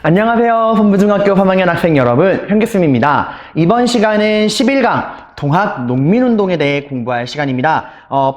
안녕하세요. 본부중학교 3학년 학생 여러분, 현기쌤입니다. 이번 시간은 11강 동학 농민운동에 대해 공부할 시간입니다.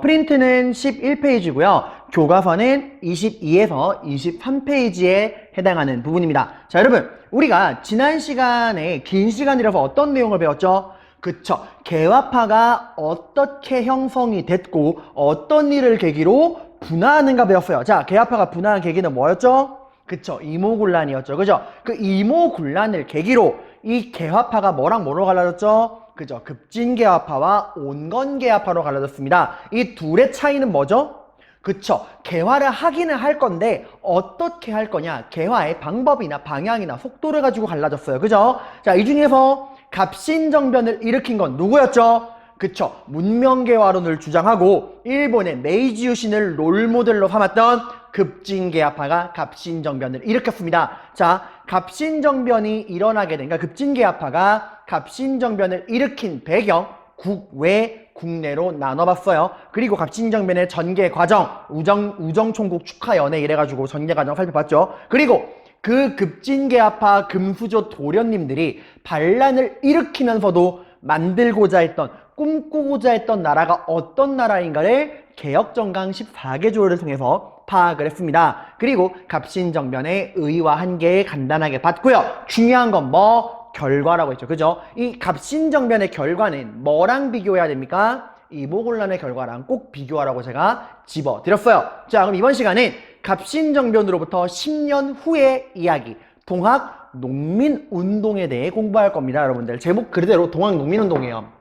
프린트는 11페이지고요. 교과서는 22에서 23페이지에 해당하는 부분입니다. 자, 여러분, 우리가 지난 시간에 긴 시간이라서 어떤 내용을 배웠죠? 그쵸. 개화파가 어떻게 형성이 됐고 어떤 일을 계기로 분화하는가 배웠어요. 자, 개화파가 분화한 계기는 뭐였죠? 그쵸. 이모군란이었죠. 그죠? 그 이모군란을 계기로 이 개화파가 뭐랑 뭐로 갈라졌죠? 그죠? 급진개화파와 온건개화파로 갈라졌습니다. 이 둘의 차이는 뭐죠? 그쵸. 개화를 하기는 할 건데 어떻게 할 거냐? 개화의 방법이나 방향이나 속도를 가지고 갈라졌어요. 그죠? 자, 이 중에서 갑신정변을 일으킨 건 누구였죠? 그쵸. 문명개화론을 주장하고 일본의 메이지 유신을 롤모델로 삼았던 급진개화파가 갑신정변을 일으켰습니다. 자, 갑신정변이 일어나게 된, 그러니까 급진개화파가 갑신정변을 일으킨 배경, 국외, 국내로 나눠봤어요. 그리고 갑신정변의 전개 과정, 우정총국 축하연회 이래가지고 전개 과정 살펴봤죠. 그리고 그 급진개화파 금수저 도련님들이 반란을 일으키면서도 만들고자 했던, 꿈꾸고자 했던 나라가 어떤 나라인가를 개혁정강 14개 조를 통해서 파악을 했습니다. 그리고 갑신정변의 의의와 한계에 간단하게 봤고요. 중요한 건 뭐? 결과라고 했죠. 그죠? 이 갑신정변의 결과는 뭐랑 비교해야 됩니까? 이모군란의 결과랑 꼭 비교하라고 제가 집어드렸어요. 자, 그럼 이번 시간은 갑신정변으로부터 10년 후의 이야기, 동학 농민운동에 대해 공부할 겁니다. 여러분들 제목 그대로 동학 농민운동이에요.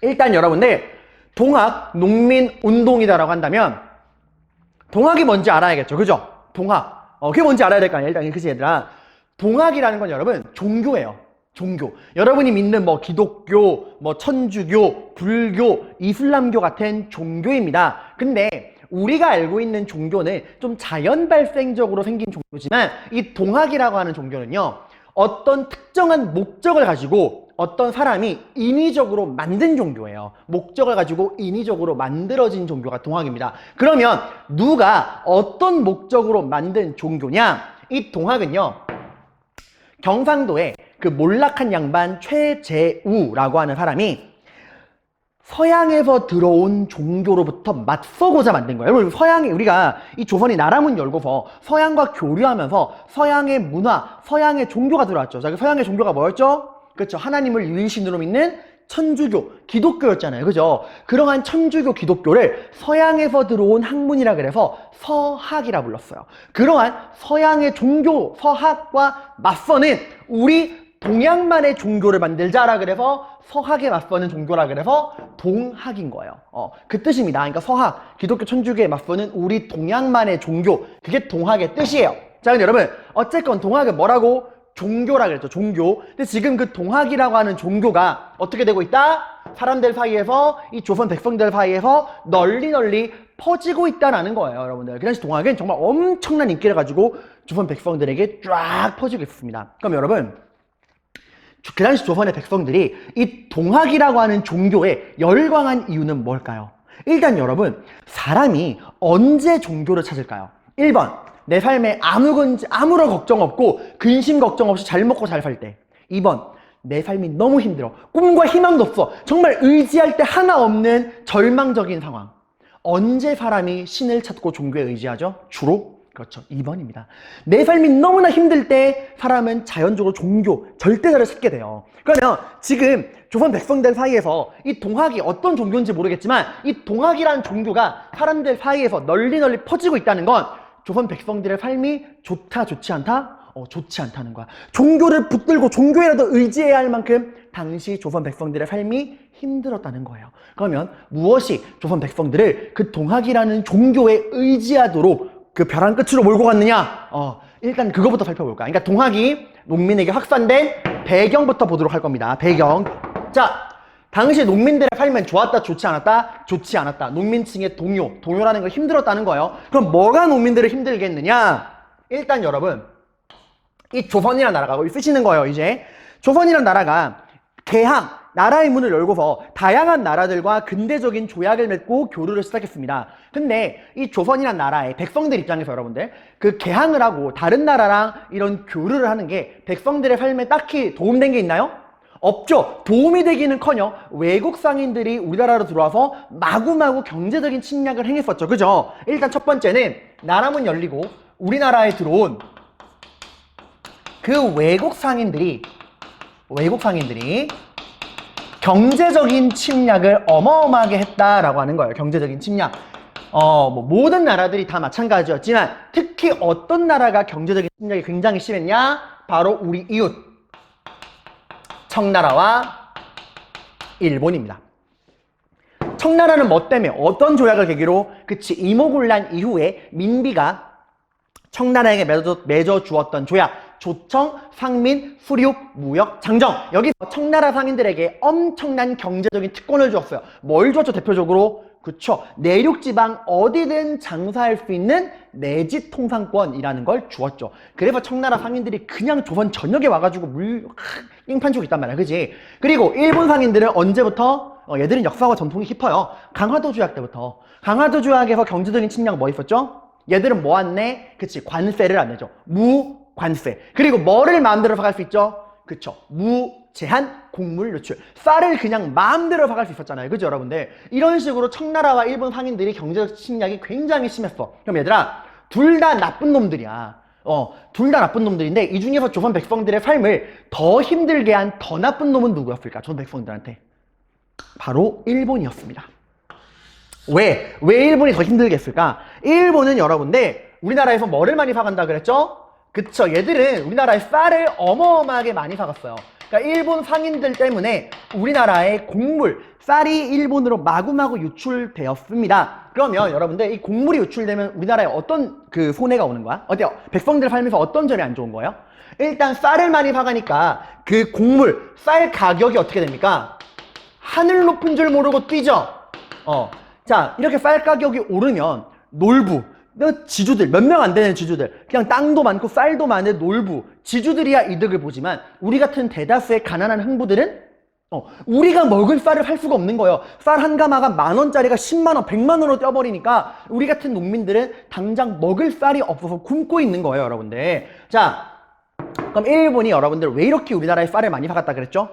일단 여러분들 동학 농민운동이다라고 한다면 동학이 뭔지 알아야겠죠. 그죠? 동학. 그게 뭔지 알아야 될 거 아니에요. 일단 그치 얘들아. 동학이라는 건 여러분 종교예요. 종교. 여러분이 믿는 뭐 기독교, 뭐 천주교, 불교, 이슬람교 같은 종교입니다. 근데 우리가 알고 있는 종교는 좀 자연 발생적으로 생긴 종교지만 이 동학이라고 하는 종교는요. 어떤 특정한 목적을 가지고 어떤 사람이 인위적으로 만든 종교예요. 목적을 가지고 인위적으로 만들어진 종교가 동학입니다. 그러면 누가 어떤 목적으로 만든 종교냐? 이 동학은요. 경상도에 그 몰락한 양반 최재우라고 하는 사람이 서양에서 들어온 종교로부터 맞서고자 만든 거예요. 여러분, 서양이, 우리가 이 조선이 나라문 열고서 서양과 교류하면서 서양의 문화, 서양의 종교가 들어왔죠. 자, 그 서양의 종교가 뭐였죠? 그렇죠. 하나님을 유일신으로 믿는 천주교, 기독교였잖아요. 그죠? 그러한 천주교 기독교를 서양에서 들어온 학문이라 그래서 서학이라 불렀어요. 그러한 서양의 종교, 서학과 맞서는 우리 동양만의 종교를 만들자라 그래서 서학에 맞서는 종교라 그래서 동학인 거예요. 그 뜻입니다. 그러니까 서학, 기독교 천주교에 맞서는 우리 동양만의 종교, 그게 동학의 뜻이에요. 자, 근데 여러분 어쨌건 동학은 뭐라고? 종교라 그랬죠. 종교. 근데 지금 그 동학이라고 하는 종교가 어떻게 되고 있다? 사람들 사이에서, 이 조선 백성들 사이에서 널리 퍼지고 있다라는 거예요, 여러분들. 그 당시 동학은 정말 엄청난 인기를 가지고 조선 백성들에게 쫙 퍼지고 있습니다. 그럼 여러분, 그 당시 조선의 백성들이 이 동학이라고 하는 종교에 열광한 이유는 뭘까요? 일단 여러분, 사람이 언제 종교를 찾을까요? 1번, 내 삶에 아무런 걱정 없고 근심 걱정 없이 잘 먹고 잘 살 때. 2번, 내 삶이 너무 힘들어. 꿈과 희망도 없어. 정말 의지할 때 하나 없는 절망적인 상황. 언제 사람이 신을 찾고 종교에 의지하죠? 주로? 그렇죠. 2번입니다. 내 삶이 너무나 힘들 때 사람은 자연적으로 종교, 절대자를 찾게 돼요. 그러면 지금 조선 백성들 사이에서 이 동학이 어떤 종교인지 모르겠지만 이 동학이라는 종교가 사람들 사이에서 널리 퍼지고 있다는 건 조선 백성들의 삶이 좋다, 좋지 않다? 좋지 않다는 거야. 종교를 붙들고 종교에라도 의지해야 할 만큼 당시 조선 백성들의 삶이 힘들었다는 거예요. 그러면 무엇이 조선 백성들을 그 동학이라는 종교에 의지하도록 그 벼랑 끝으로 몰고 갔느냐? 일단 그거부터 살펴볼까? 그러니까 동학이 농민에게 확산된 배경부터 보도록 할 겁니다. 배경. 자, 당시 농민들의 삶은 좋았다, 좋지 않았다? 좋지 않았다. 농민층의 동요라는 걸 힘들었다는 거예요. 그럼 뭐가 농민들을 힘들겠느냐? 일단 여러분, 이 조선이라는 나라가 쓰시는 거예요, 이제. 조선이라는 나라가 개항, 나라의 문을 열고서 다양한 나라들과 근대적인 조약을 맺고 교류를 시작했습니다. 근데 이 조선이란 나라의 백성들 입장에서 여러분들 그 개항을 하고 다른 나라랑 이런 교류를 하는 게 백성들의 삶에 딱히 도움된 게 있나요? 없죠. 도움이 되기는커녕 외국 상인들이 우리나라로 들어와서 마구마구 경제적인 침략을 행했었죠. 그죠? 일단 첫 번째는 나라문 열리고 우리나라에 들어온 그 외국 상인들이 경제적인 침략을 어마어마하게 했다라고 하는 거예요. 경제적인 침략. 모든 나라들이 다 마찬가지였지만 특히 어떤 나라가 경제적인 침략이 굉장히 심했냐? 바로 우리 이웃 청나라와 일본입니다. 청나라는 뭐 때문에 어떤 조약을 계기로 이모군란 이후에 민비가 청나라에게 맺어 주었던 조약 조청, 상민, 수륙, 무역, 장정. 여기서 청나라 상인들에게 엄청난 경제적인 특권을 주었어요. 뭘 줬죠? 대표적으로 그쵸, 내륙지방 어디든 장사할 수 있는 내지 통상권이라는 걸 주었죠. 그래서 청나라 상인들이 그냥 조선 전역에 와가지고 깽판 치고 있단 말이야, 그지? 그리고 일본 상인들은 언제부터? 얘들은 역사와 전통이 깊어요. 강화도 조약 때부터. 강화도 조약에서 경제적인 침략 뭐 있었죠? 얘들은 뭐 안 내? 그치, 관세를 안 내죠. 무관세. 그리고 뭐를 마음대로 사갈 수 있죠? 그쵸, 무제한 곡물 유출. 쌀을 그냥 마음대로 사갈 수 있었잖아요. 그죠, 여러분들? 이런 식으로 청나라와 일본 상인들이 경제적 침략이 굉장히 심했어. 그럼 얘들아, 둘 다 나쁜 놈들이야. 둘 다 나쁜 놈들인데 이 중에서 조선 백성들의 삶을 더 힘들게 한 더 나쁜 놈은 누구였을까? 조선 백성들한테. 바로 일본이었습니다. 왜 일본이 더 힘들게 했을까? 일본은 여러분들 우리나라에서 뭐를 많이 사간다 그랬죠? 그쵸, 얘들은 우리나라에 쌀을 어마어마하게 많이 사갔어요. 그러니까 일본 상인들 때문에 우리나라의 곡물, 쌀이 일본으로 마구마구 유출되었습니다. 그러면 여러분들 이 곡물이 유출되면 우리나라에 어떤 그 손해가 오는 거야? 어때요? 백성들 살면서 어떤 점이 안 좋은 거예요? 일단 쌀을 많이 사가니까 그 곡물, 쌀 가격이 어떻게 됩니까? 하늘 높은 줄 모르고 뛰죠? 자, 이렇게 쌀 가격이 오르면 놀부, 지주들, 몇 명 안 되는 지주들, 그냥 땅도 많고 쌀도 많은 놀부, 지주들이야 이득을 보지만 우리 같은 대다수의 가난한 흥부들은 우리가 먹을 쌀을 살 수가 없는 거예요. 쌀 한 가마가 10,000원짜리가 10만원, 100만원으로 뛰어버리니까 우리 같은 농민들은 당장 먹을 쌀이 없어서 굶고 있는 거예요, 여러분들. 자, 그럼 일본이 여러분들 왜 이렇게 우리나라에 쌀을 많이 사갔다 그랬죠?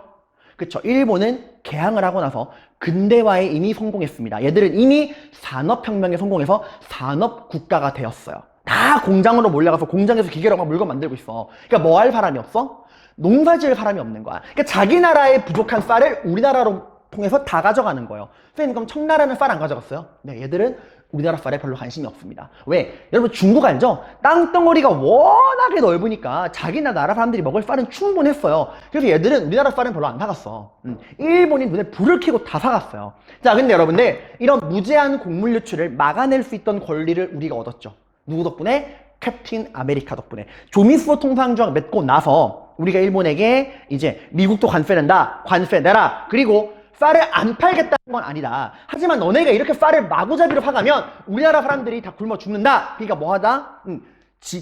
그쵸, 일본은 개항을 하고 나서 근대화에 이미 성공했습니다. 얘들은 이미 산업혁명에 성공해서 산업국가가 되었어요. 다 공장으로 몰려가서 공장에서 기계로 막 물건 만들고 있어. 그러니까 뭐 할 사람이 없어? 농사 지을 사람이 없는 거야. 그러니까 자기 나라의 부족한 쌀을 우리나라로 통해서 다 가져가는 거예요. 선생님, 그럼 청나라는 쌀 안 가져갔어요? 네, 얘들은 우리나라 쌀에 별로 관심이 없습니다. 왜? 여러분 중국 알죠? 땅덩어리가 워낙에 넓으니까 자기나 나라 사람들이 먹을 쌀은 충분했어요. 그래서 얘들은 우리나라 쌀은 별로 안 사갔어. 일본이 눈에 불을 켜고 다 사갔어요. 자, 근데 여러분들 이런 무제한 곡물 유출을 막아낼 수 있던 권리를 우리가 얻었죠. 누구 덕분에? 캡틴 아메리카 덕분에. 조미수호 통상조약 맺고 나서 우리가 일본에게 이제 미국도 관세 낸다, 관세 내라, 그리고 쌀을 안 팔겠다는 건 아니다. 하지만 너네가 이렇게 쌀을 마구잡이로 파가면 우리나라 사람들이 다 굶어 죽는다. 그러니까 뭐하다?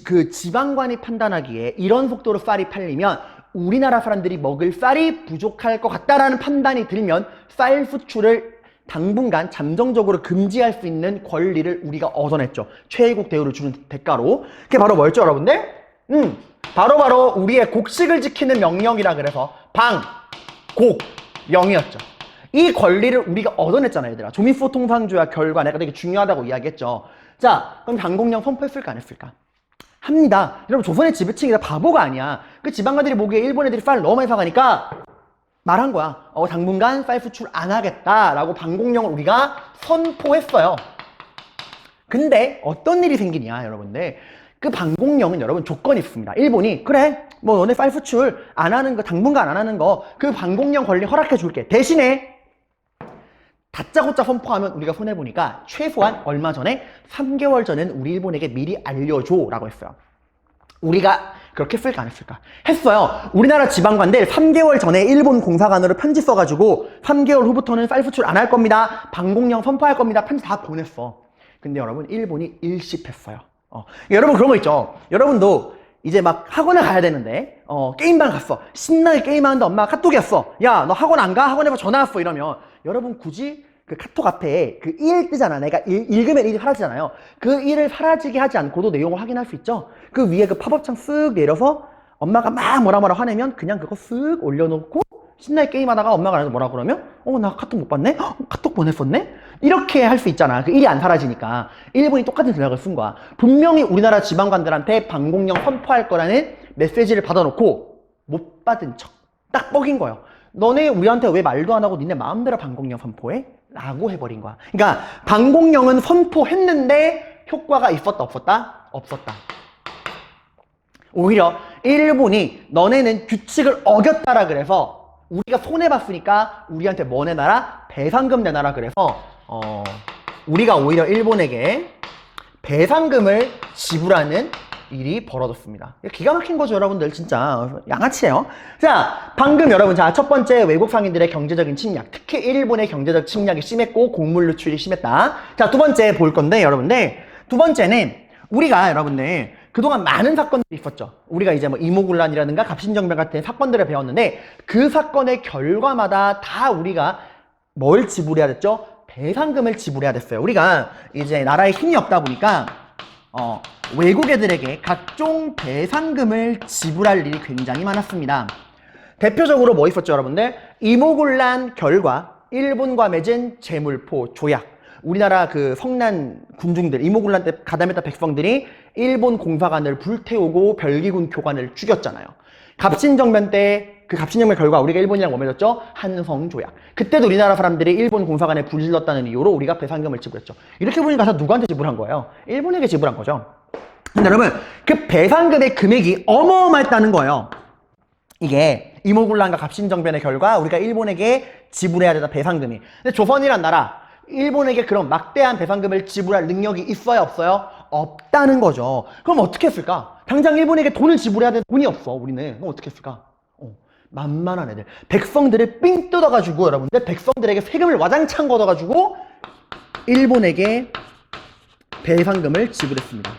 그 지방관이 판단하기에 이런 속도로 쌀이 팔리면 우리나라 사람들이 먹을 쌀이 부족할 것 같다라는 판단이 들면 쌀 수출을 당분간 잠정적으로 금지할 수 있는 권리를 우리가 얻어냈죠. 최애국 대우를 주는 대가로. 그게 바로 뭐였죠, 여러분들? 바로 우리의 곡식을 지키는 명령이라 그래서 방곡명이었죠. 이 권리를 우리가 얻어냈잖아요, 얘들아. 조미수호 통상조약 결과 내가 되게 중요하다고 이야기했죠. 자, 그럼 방공령 선포했을까 안 했을까? 합니다. 여러분, 조선의 지배층이 다 바보가 아니야. 그 지방가들이 보기에 일본 애들이 쌀 너무 많이 사가니까 말한 거야. 당분간 쌀 수출 안 하겠다라고 방공령을 우리가 선포했어요. 근데 어떤 일이 생기냐, 여러분들. 그 방공령은 여러분 조건이 있습니다. 일본이 그래, 뭐 너네 쌀 수출 안 하는 거, 당분간 안 하는 거 그 방공령 권리 허락해 줄게. 대신에 다짜고짜 선포하면 우리가 손해보니까 최소한 얼마 전에 3개월 전엔 우리 일본에게 미리 알려줘 라고 했어요. 우리가 그렇게 했을까 안 했을까? 했어요. 우리나라 지방관들 3개월 전에 일본 공사관으로 편지 써가지고 3개월 후부터는 쌀 수출 안 할 겁니다, 방공령 선포할 겁니다, 편지 다 보냈어. 근데 여러분 일본이 일십했어요. 여러분 그런 거 있죠. 여러분도 이제 막 학원에 가야 되는데 게임방 갔어. 신나게 게임하는데 엄마가 카톡이 왔어. 야, 너 학원 안 가? 학원에 전화 왔어. 이러면 여러분 굳이 그 카톡 앞에 그 1 뜨잖아. 내가 읽으면 1이 사라지잖아요. 그 1을 사라지게 하지 않고도 내용을 확인할 수 있죠. 그 위에 그 팝업창 쓱 내려서 엄마가 막 뭐라 화내면 그냥 그거 쓱 올려놓고 신나게 게임하다가 엄마가 나서 뭐라 그러면 나 카톡 못 봤네? 카톡 보냈었네? 이렇게 할 수 있잖아. 그 1이 안 사라지니까. 일본이 똑같은 전략을 쓴 거야. 분명히 우리나라 지방관들한테 방공령 선포할 거라는 메시지를 받아놓고 못 받은 척. 딱 뻑인 거예요. 너네 우리한테 왜 말도 안 하고 니네 마음대로 방공령 선포해? 라고 해버린 거야. 그러니까 방공령은 선포했는데 효과가 있었다 없었다? 없었다. 오히려 일본이 너네는 규칙을 어겼다라 그래서 우리가 손해봤으니까 우리한테 뭐 내놔라? 배상금 내놔라 그래서 우리가 오히려 일본에게 배상금을 지불하는 일이 벌어졌습니다. 기가 막힌 거죠, 여러분들. 진짜 양아치예요. 자, 방금 여러분, 자, 첫 번째 외국 상인들의 경제적인 침략, 특히 일본의 경제적 침략이 심했고 곡물 누출이 심했다. 자, 두 번째 볼 건데 여러분들, 두 번째는 우리가 여러분들 그동안 많은 사건들이 있었죠. 우리가 이제 뭐 이모군란이라든가 갑신정변 같은 사건들을 배웠는데 그 사건의 결과마다 다 우리가 뭘 지불해야 됐죠? 배상금을 지불해야 됐어요. 우리가 이제 나라에 힘이 없다 보니까 외국 애들에게 각종 배상금을 지불할 일이 굉장히 많았습니다. 대표적으로 뭐 있었죠, 여러분들? 이모군란 결과 일본과 맺은 재물포 조약. 우리나라 그 성난 군중들, 이모군란 때 가담했던 백성들이 일본 공사관을 불태우고 별기군 교관을 죽였잖아요. 갑신정변 때 그 갑신정변 결과 우리가 일본이랑 뭐 맺었죠? 한성조약. 그때도 우리나라 사람들이 일본 공사관에 불 질렀다는 이유로 우리가 배상금을 지불했죠. 이렇게 보니까 다 누구한테 지불한 거예요? 일본에게 지불한 거죠. 근데 여러분, 그 배상금의 금액이 어마어마했다는 거예요. 이게 이모군란과 갑신정변의 결과 우리가 일본에게 지불해야 되는 배상금이. 근데 조선이란 나라, 일본에게 그런 막대한 배상금을 지불할 능력이 있어요, 없어요? 없다는 거죠. 그럼 어떻게 했을까? 당장 일본에게 돈을 지불해야 되는 돈이 없어, 우리는. 그럼 어떻게 했을까? 만만한 애들. 백성들을 삥 뜯어가지고, 여러분들, 백성들에게 세금을 와장창 걷어가지고, 일본에게 배상금을 지불했습니다.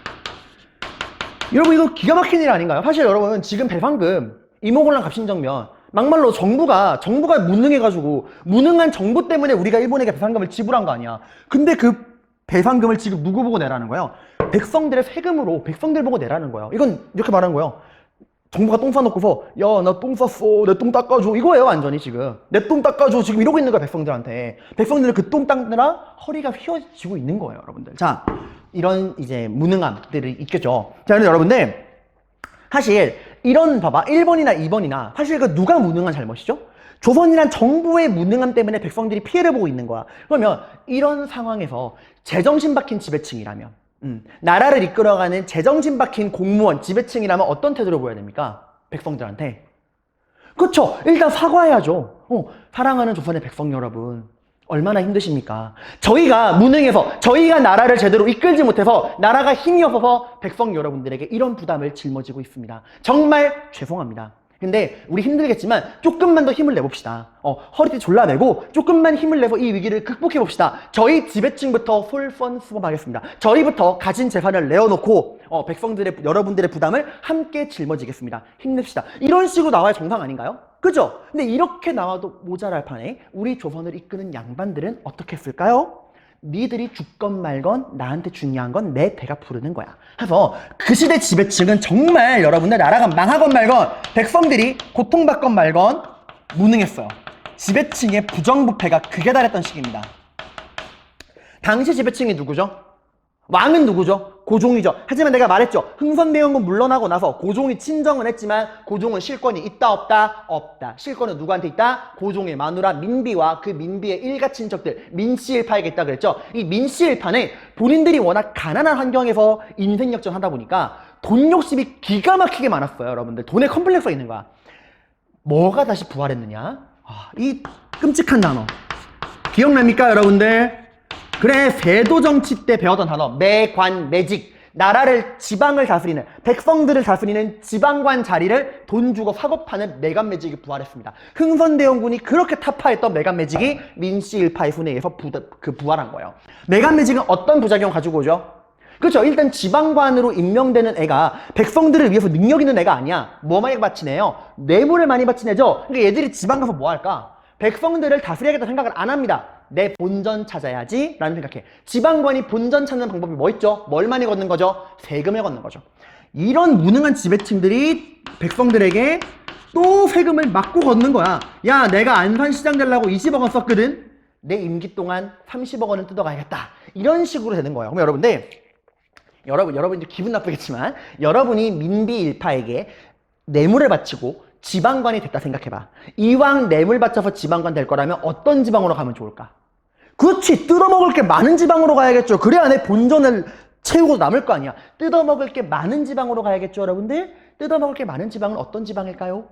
여러분, 이거 기가 막힌 일 아닌가요? 사실 여러분, 지금 배상금, 이모군란 갑신정변, 막말로 정부가 무능해가지고 무능한 정부 때문에 우리가 일본에게 배상금을 지불한 거 아니야. 근데 그 배상금을 지금 누구 보고 내라는 거예요? 백성들의 세금으로 백성들 보고 내라는 거예요. 이건 이렇게 말하는 거예요. 정부가 똥 싸놓고서 야, 나 똥 쌌어. 내 똥 닦아줘. 이거예요, 완전히 지금. 내 똥 닦아줘. 지금 이러고 있는 거야, 백성들한테. 백성들은 그 똥 닦느라 허리가 휘어지고 있는 거예요, 여러분들. 자, 이런 이제 무능함들이 있겠죠. 자, 그런데 여러분들, 사실 이런 봐봐, 1번이나 2번이나 사실 그 누가 무능한 잘못이죠? 조선이란 정부의 무능함 때문에 백성들이 피해를 보고 있는 거야. 그러면 이런 상황에서 제정신 박힌 지배층이라면 나라를 이끌어가는 제정신 박힌 공무원, 지배층이라면 어떤 태도를 보여야 됩니까? 백성들한테. 그렇죠. 일단 사과해야죠. 사랑하는 조선의 백성 여러분, 얼마나 힘드십니까? 저희가 무능해서, 저희가 나라를 제대로 이끌지 못해서 나라가 힘이 없어서 백성 여러분들에게 이런 부담을 짊어지고 있습니다. 정말 죄송합니다. 근데 우리 힘들겠지만 조금만 더 힘을 내봅시다. 허리띠 졸라매고 조금만 힘을 내서 이 위기를 극복해봅시다. 저희 지배층부터 솔선수범하겠습니다. 저희부터 가진 재산을 내어놓고 여러분들의 부담을 함께 짊어지겠습니다. 힘냅시다. 이런 식으로 나와야 정상 아닌가요? 그죠? 근데 이렇게 나와도 모자랄 판에 우리 조선을 이끄는 양반들은 어떻게 했을까요? 니들이 죽건 말건 나한테 중요한 건 내 배가 부르는 거야. 그래서 그 시대 지배층은 정말 여러분들 나라가 망하건 말건 백성들이 고통받건 말건 무능했어요. 지배층의 부정부패가 극에 달했던 시기입니다. 당시 지배층이 누구죠? 왕은 누구죠? 고종이죠. 하지만 내가 말했죠. 흥선대원군 물러나고 나서 고종이 친정은 했지만 고종은 실권이 있다 없다? 없다. 실권은 누구한테 있다? 고종의 마누라 민비와 그 민비의 일가 친척들 민씨일파에게 있다 그랬죠. 이 민씨일파는 본인들이 워낙 가난한 환경에서 인생 역전하다 보니까 돈 욕심이 기가 막히게 많았어요. 여러분들 돈에 컴플렉스가 있는 거야. 뭐가 다시 부활했느냐? 이 끔찍한 단어 기억납니까 여러분들? 그래, 세도 정치 때 배웠던 단어 매관, 매직. 나라를, 지방을 다스리는, 백성들을 다스리는 지방관 자리를 돈 주고 사고 파는 매관 매직이 부활했습니다. 흥선대원군이 그렇게 타파했던 매관 매직이 민씨 일파의 손에 의해서 부활한 거예요. 매관 매직은 어떤 부작용 가지고 오죠? 그렇죠? 일단 지방관으로 임명되는 애가 백성들을 위해서 능력 있는 애가 아니야. 뭐 많이 바치네요? 뇌물을 많이 바치네죠? 그러니까 얘들이 지방 가서 뭐 할까? 백성들을 다스려야겠다 생각을 안 합니다. 내 본전 찾아야지 라는 생각해. 지방관이 본전 찾는 방법이 뭐 있죠? 뭘 많이 걷는 거죠? 세금을 걷는 거죠. 이런 무능한 지배층들이 백성들에게 또 세금을 막고 걷는 거야. 야, 내가 안산시장 되려고 20억 원 썼거든? 내 임기 동안 30억 원은 뜯어가야겠다. 이런 식으로 되는 거예요. 그럼 여러분 이제 기분 나쁘겠지만 여러분이 민비 일파에게 뇌물을 바치고 지방관이 됐다 생각해봐. 이왕 뇌물 바쳐서 지방관 될 거라면 어떤 지방으로 가면 좋을까? 그렇지, 뜯어먹을 게 많은 지방으로 가야겠죠. 그래야 내 본전을 채우고 남을 거 아니야. 뜯어먹을 게 많은 지방으로 가야겠죠, 여러분들? 뜯어먹을 게 많은 지방은 어떤 지방일까요?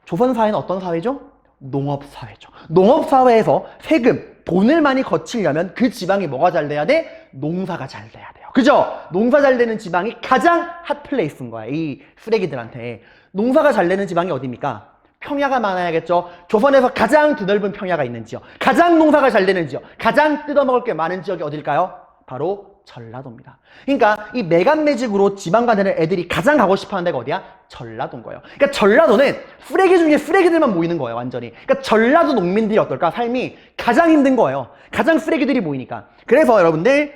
조선사회는 어떤 사회죠? 농업사회죠. 농업사회에서 세금, 돈을 많이 거치려면 그 지방이 뭐가 잘 돼야 돼? 농사가 잘 돼야 돼요. 그죠? 농사 잘 되는 지방이 가장 핫플레이스인 거야, 이 쓰레기들한테. 농사가 잘 되는 지방이 어디입니까? 평야가 많아야겠죠. 조선에서 가장 드넓은 평야가 있는 지역, 가장 농사가 잘 되는 지역, 가장 뜯어먹을 게 많은 지역이 어딜까요? 바로 전라도입니다. 그러니까 이 매간매직으로 지방 가는 애들이 가장 가고 싶어하는 데가 어디야? 전라도인 거예요. 그러니까 전라도는 쓰레기 중에 쓰레기들만 모이는 거예요, 완전히. 그러니까 전라도 농민들이 어떨까? 삶이 가장 힘든 거예요. 가장 쓰레기들이 모이니까. 그래서 여러분들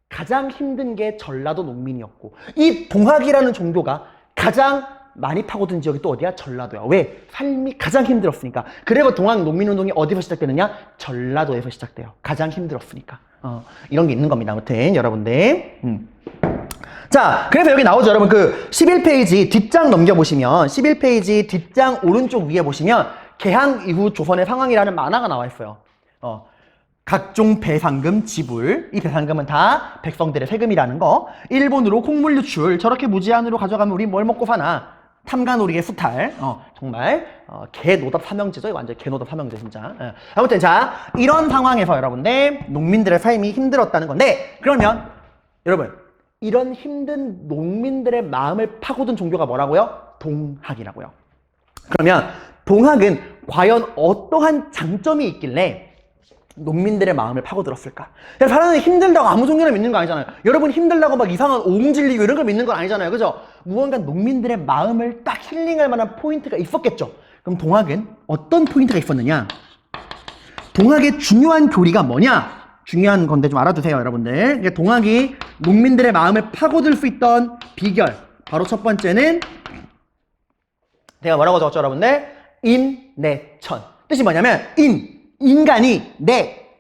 가장 힘든 게 전라도 농민이었고, 이 동학이라는 종교가 가장 많이 파고든 지역이 또 어디야? 전라도야. 왜? 삶이 가장 힘들었으니까. 그리고 동학 농민운동이 어디서 시작되느냐? 전라도에서 시작돼요. 가장 힘들었으니까. 이런 게 있는 겁니다. 아무튼 여러분들. 자, 그래서 여기 나오죠. 여러분 그 11페이지 뒷장 넘겨보시면 11페이지 뒷장 오른쪽 위에 보시면 개항 이후 조선의 상황이라는 만화가 나와 있어요. 각종 배상금 지불, 이 배상금은 다 백성들의 세금이라는 거. 일본으로 콩물 유출, 저렇게 무제한으로 가져가면 우리 뭘 먹고 사나? 탐관오리의 수탈. 정말 개노답 삼형제죠. 완전 개노답 삼형제 진짜. 아무튼 자, 이런 상황에서 여러분들 농민들의 삶이 힘들었다는 건데, 그러면 여러분 이런 힘든 농민들의 마음을 파고든 종교가 뭐라고요? 동학이라고요. 그러면 동학은 과연 어떠한 장점이 있길래 농민들의 마음을 파고들었을까? 사람은 힘들다고 아무 종교나 믿는 거 아니잖아요. 여러분 힘들다고 막 이상한 옹 질리고 이런 걸 믿는 건 아니잖아요. 그죠? 무언가 농민들의 마음을 딱 힐링할 만한 포인트가 있었겠죠. 그럼 동학은 어떤 포인트가 있었느냐? 동학의 중요한 교리가 뭐냐? 중요한 건데 좀 알아두세요, 여러분들. 동학이 농민들의 마음을 파고들 수 있던 비결, 바로 첫 번째는 제가 뭐라고 적었죠, 여러분들? 인내천. 뜻이 뭐냐면 인간이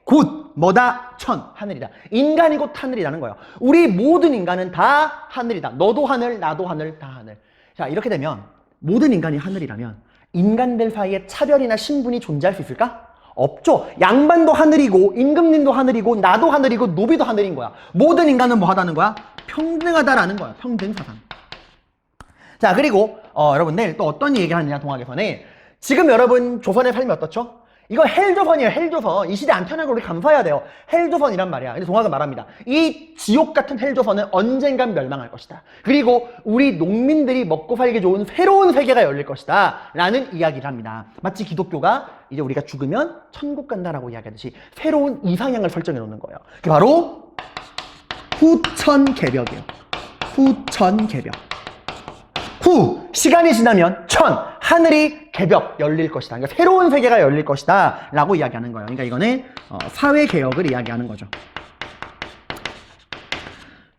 곧 뭐다? 천, 하늘이다. 인간이 곧 하늘이라는 거예요. 우리 모든 인간은 다 하늘이다. 너도 하늘, 나도 하늘, 다 하늘. 자, 이렇게 되면 모든 인간이 하늘이라면 인간들 사이에 차별이나 신분이 존재할 수 있을까? 없죠. 양반도 하늘이고 임금님도 하늘이고 나도 하늘이고 노비도 하늘인 거야. 모든 인간은 뭐 하다는 거야? 평등하다라는 거야. 평등 사상. 자, 그리고 여러분들 또 어떤 얘기를 하느냐, 동학에서는 지금 여러분 조선의 삶이 어떻죠? 이거 헬조선이에요. 헬조선. 이 시대 안 태어나고 우리 감사해야 돼요. 헬조선이란 말이야. 근데 동학은 말합니다. 이 지옥 같은 헬조선은 언젠간 멸망할 것이다. 그리고 우리 농민들이 먹고 살기 좋은 새로운 세계가 열릴 것이다 라는 이야기를 합니다. 마치 기독교가 이제 우리가 죽으면 천국 간다라고 이야기하듯이 새로운 이상향을 설정해 놓는 거예요. 그게 바로 후천개벽이에요. 후천개벽. 시간이 지나면 하늘이 개벽 열릴 것이다. 그러니까 새로운 세계가 열릴 것이다 라고 이야기하는 거예요. 그러니까 이거는 사회개혁을 이야기하는 거죠.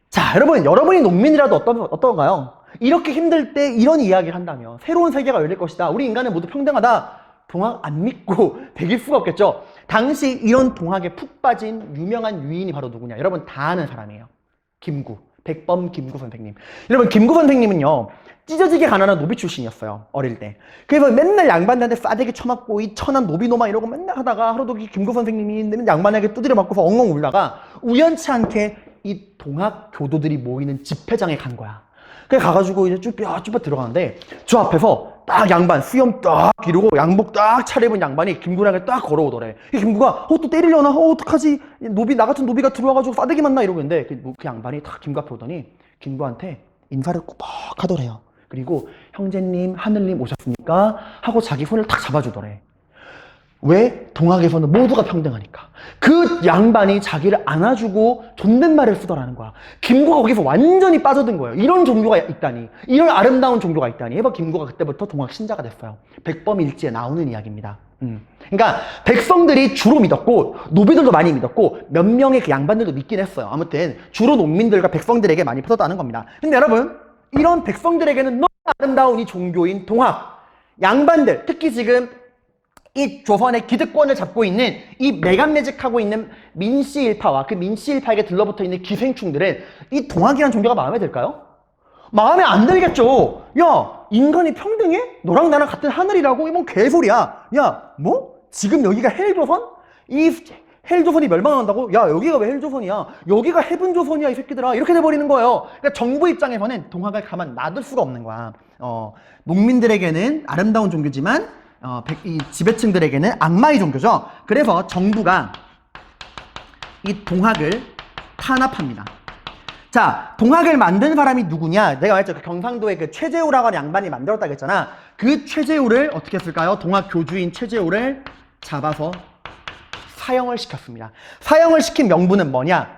자, 여러분이 농민이라도 어떤가요? 이렇게 힘들 때 이런 이야기를 한다면 새로운 세계가 열릴 것이다. 우리 인간은 모두 평등하다. 동학 안 믿고 되길 수가 없겠죠. 당시 이런 동학에 푹 빠진 유명한 유인이 바로 누구냐? 여러분 다 아는 사람이에요. 백범 김구 선생님. 여러분 김구 선생님은요, 찢어지게 가난한 노비 출신이었어요, 어릴 때. 그래서 맨날 양반들한테 싸대기 쳐맞고 이 천한 노비노마 이러고 맨날 하다가 하루도 김구 선생님이 맨날 양반에게 두드려 맞고서 엉엉 울다가 우연치 않게 이 동학 교도들이 모이는 집회장에 간 거야. 그래 가가지고 이제 쭈뼛 들어가는데 저 앞에서 딱 양반 수염 딱 기르고 양복 딱 차려입은 양반이 김구랑을 딱 걸어오더래. 김구가 또 때리려나? 어떡하지? 나 같은 노비가 들어와가지고 싸대기 맞나? 이러고 있는데 그 양반이 딱 김구 앞에 오더니 김구한테 인사를 꾸벅 하더래요. 그리고 형제님, 하늘님 오셨습니까? 하고 자기 손을 탁 잡아주더래. 왜? 동학에서는 모두가 평등하니까. 그 양반이 자기를 안아주고 존댓말을 쓰더라는 거야. 김구가 거기서 완전히 빠져든 거예요. 이런 종교가 있다니. 이런 아름다운 종교가 있다니. 해봐 김구가 그때부터 동학 신자가 됐어요. 백범일지에 나오는 이야기입니다. 그러니까 백성들이 주로 믿었고 노비들도 많이 믿었고 몇 명의 그 양반들도 믿긴 했어요. 아무튼 주로 농민들과 백성들에게 많이 퍼졌다는 겁니다. 근데 여러분 이런 백성들에게는 너무 아름다운 이 종교인 동학 양반들 특히 지금 이 조선의 기득권을 잡고 있는 이 매간매직하고 있는 민씨일파와 그 민씨일파에게 들러붙어 있는 기생충들은 이 동학이라는 종교가 마음에 들까요? 마음에 안 들겠죠. 야, 인간이 평등해? 너랑 나랑 같은 하늘이라고? 이건 개소리야. 야, 뭐? 지금 여기가 헬조선? 이 헬조선이 멸망한다고? 야, 여기가 왜 헬조선이야? 여기가 헤븐조선이야, 이 새끼들아. 이렇게 돼버리는 거예요. 그러니까 정부 입장에서는 동학을 가만 놔둘 수가 없는 거야. 농민들에게는 아름다운 종교지만 이 지배층들에게는 악마의 종교죠. 그래서 정부가 이 동학을 탄압합니다. 자, 동학을 만든 사람이 누구냐? 내가 말했죠. 그 경상도에 그 최재우라고 하는 양반이 만들었다고 했잖아. 그 최재우를 어떻게 했을까요? 동학 교주인 최재우를 잡아서 사형을 시켰습니다. 사형을 시킨 명분은 뭐냐?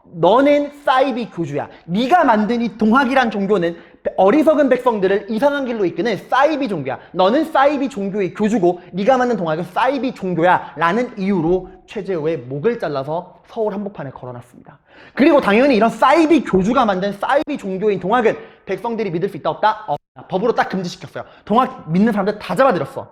너는 사이비 교주야. 네가 만든 이 동학이란 종교는 어리석은 백성들을 이상한 길로 이끄는 사이비 종교야. 너는 사이비 종교의 교주고 네가 만든 동학은 사이비 종교야 라는 이유로 최재우의 목을 잘라서 서울 한복판에 걸어놨습니다. 그리고 당연히 이런 사이비 교주가 만든 사이비 종교인 동학은 백성들이 믿을 수 있다 없다? 법으로 딱 금지시켰어요. 동학 믿는 사람들 다 잡아들였어.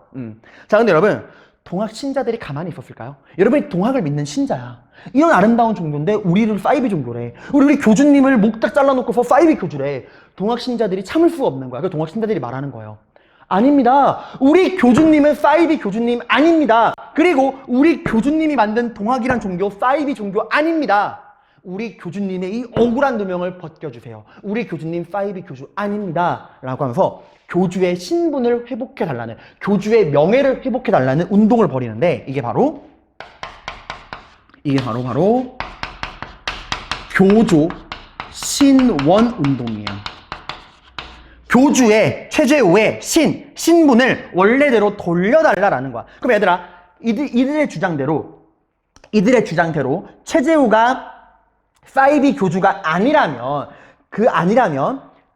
자, 근데 여러분 동학 신자들이 가만히 있었을까요? 여러분이 동학을 믿는 신자야. 이런 아름다운 종교인데 우리를 사이비 종교래. 우리 교주님을 목 딱 잘라놓고서 사이비 교주래. 동학 신자들이 참을 수가 없는 거야. 그 동학 신자들이 말하는 거예요. 아닙니다. 우리 교주님은 사이비 교주님 아닙니다. 그리고 우리 교주님이 만든 동학이란 종교 사이비 종교 아닙니다. 우리 교주님의 이 억울한 누명을 벗겨주세요. 우리 교주님 사이비 교주 아닙니다. 라고 하면서 교주의 신분을 회복해달라는, 교주의 명예를 회복해달라는 운동을 벌이는데 이게 바로 교조 신원 운동이에요. 교주의 최재우의 신분을 원래대로 돌려달라라는 거야. 그럼 얘들아, 이들의 주장대로 최재우가 사이비 교주가 아니라면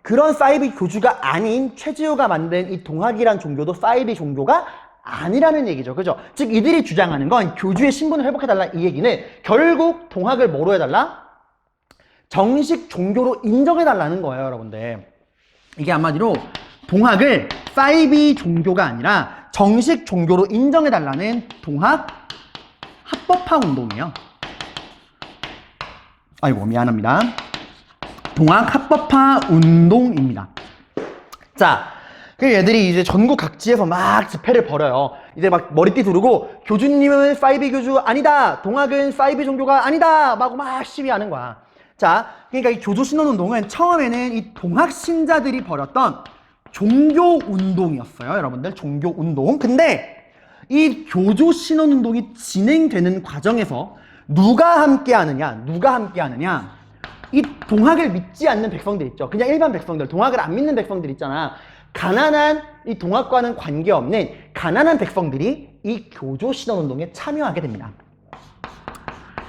그런 사이비 교주가 아닌 최재우가 만든 이 동학이란 종교도 사이비 종교가 아니라는 얘기죠. 그죠? 즉 이들이 주장하는 건 교주의 신분을 회복해달라 이 얘기는 결국 동학을 뭐로 해달라? 정식 종교로 인정해달라는 거예요, 여러분들. 이게 한마디로 동학을 사이비 종교가 아니라 정식 종교로 인정해달라는 동학 합법화 운동이에요. 아이고, 미안합니다. 동학 합법화 운동입니다. 자, 그 얘들이 이제 전국 각지에서 막 집회를 벌여요. 이제 막 머리띠 두르고 교주님은 사이비 교주 아니다. 동학은 사이비 종교가 아니다. 막 시위하는 거야. 자, 그러니까 이 교조 신원 운동은 처음에는 이 동학 신자들이 벌였던 종교 운동이었어요. 여러분들, 종교 운동. 근데 이 교조 신원 운동이 진행되는 과정에서 누가 함께 하느냐? 이 동학을 믿지 않는 백성들 있죠. 그냥 일반 백성들, 동학을 안 믿는 백성들 있잖아. 가난한 이 동학과는 관계없는 가난한 백성들이 이 교조 신원 운동에 참여하게 됩니다.